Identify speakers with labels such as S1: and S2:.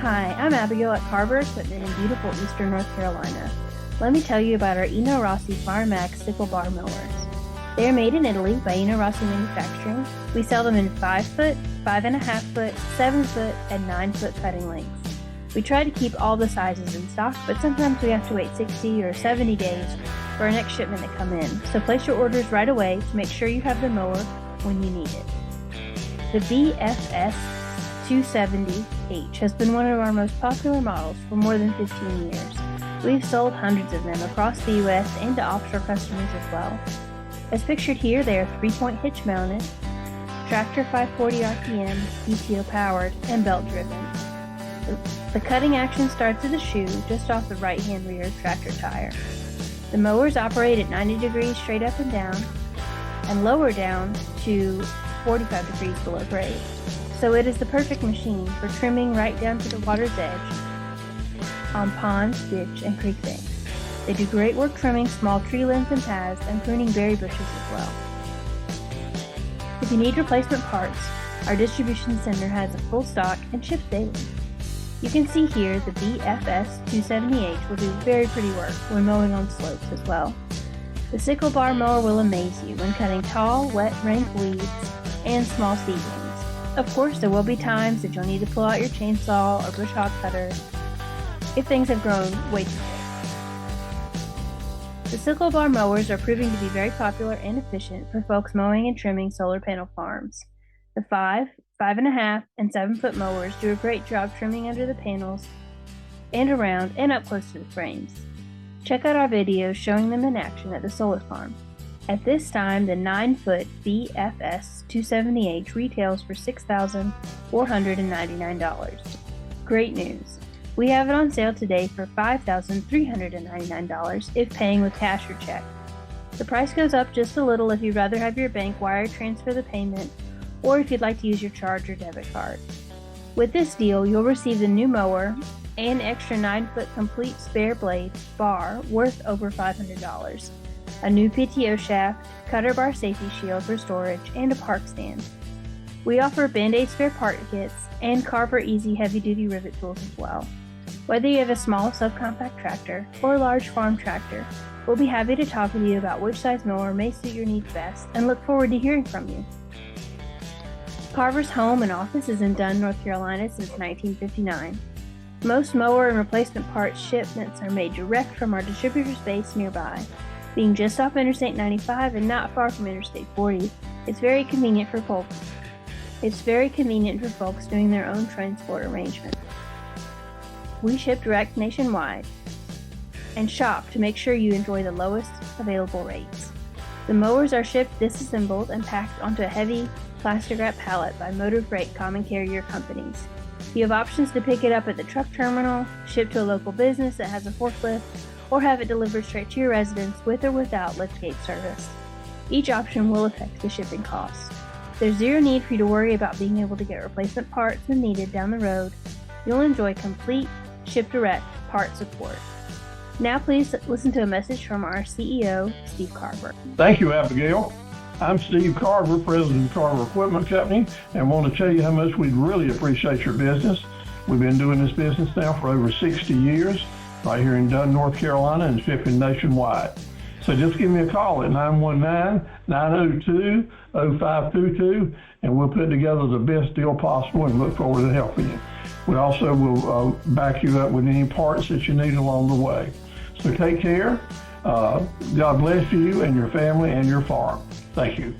S1: Hi, I'm Abigail at Carver Equipment in beautiful eastern North Carolina. Let me tell you about our Eno Rossi FarmMax sickle bar mowers. They are made in Italy by Eno Rossi Manufacturing. We sell them in 5 foot, 5.5 foot, 7 foot, and 9 foot cutting lengths. We try to keep all the sizes in stock, but sometimes we have to wait 60 or 70 days for our next shipment to come in. So place your orders right away to make sure you have the mower when you need it. The BFS 270H has been one of our most popular models for more than 15 years. We've sold hundreds of them across the U.S. and to offshore customers as well. As pictured here, they are 3-point hitch mounted, tractor 540 RPM, PTO powered, and belt driven. The cutting action starts at the shoe just off the right-hand rear tractor tire. The mowers operate at 90 degrees straight up and down, and lower down to 45 degrees below grade. So it is the perfect machine for trimming right down to the water's edge on ponds, ditch, and creek banks. They do great work trimming small tree limbs and paths and pruning berry bushes as well. If you need replacement parts, our distribution center has a full stock and ships daily. You can see here the BFS 270H will do very pretty work when mowing on slopes as well. The sickle bar mower will amaze you when cutting tall, wet, rank weeds and small seedlings. Of course, there will be times that you'll need to pull out your chainsaw or bush hog cutter if things have grown way too big. The sickle bar mowers are proving to be very popular and efficient for folks mowing and trimming solar panel farms. The 5, 5.5, and 7 foot mowers do a great job trimming under the panels and around and up close to the frames. Check out our videos showing them in action at the solar farm. At this time, the 9 foot BFS 270H retails for $6,499. Great news! We have it on sale today for $5,399 if paying with cash or check. The price goes up just a little if you'd rather have your bank wire transfer the payment or if you'd like to use your charge or debit card. With this deal, you'll receive the new mower and extra 9 foot complete spare blade bar worth over $500. A new PTO shaft, cutter bar safety shield for storage, and a park stand. We offer Band-Aid spare part kits and Carver Easy heavy-duty rivet tools as well. Whether you have a small subcompact tractor or a large farm tractor, we'll be happy to talk with you about which size mower may suit your needs best and look forward to hearing from you. Carver's home and office is in Dunn, North Carolina since 1959. Most mower and replacement parts shipments are made direct from our distributor's base nearby. Being just off Interstate 95 and not far from Interstate 40, it's very convenient for folks doing their own transport arrangements. We ship direct nationwide and shop to make sure you enjoy the lowest available rates. The mowers are shipped disassembled and packed onto a heavy plastic wrap pallet by motor freight common carrier companies. You have options to pick it up at the truck terminal, ship to a local business that has a forklift, or have it delivered straight to your residence with or without liftgate service. Each option will affect the shipping costs. There's zero need for you to worry about being able to get replacement parts when needed down the road. You'll enjoy complete, ship direct part support. Now please listen to a message from our CEO, Steve Carver.
S2: Thank you, Abigail. I'm Steve Carver, President of Carver Equipment Company, and want to tell you how much we really appreciate your business. We've been doing this business now for over 60 years. Right here in Dunn, North Carolina, and shipping nationwide. So just give me a call at 919-902-0522, and we'll put together the best deal possible and look forward to helping you. We also will back you up with any parts that you need along the way. So take care. God bless you and your family and your farm. Thank you.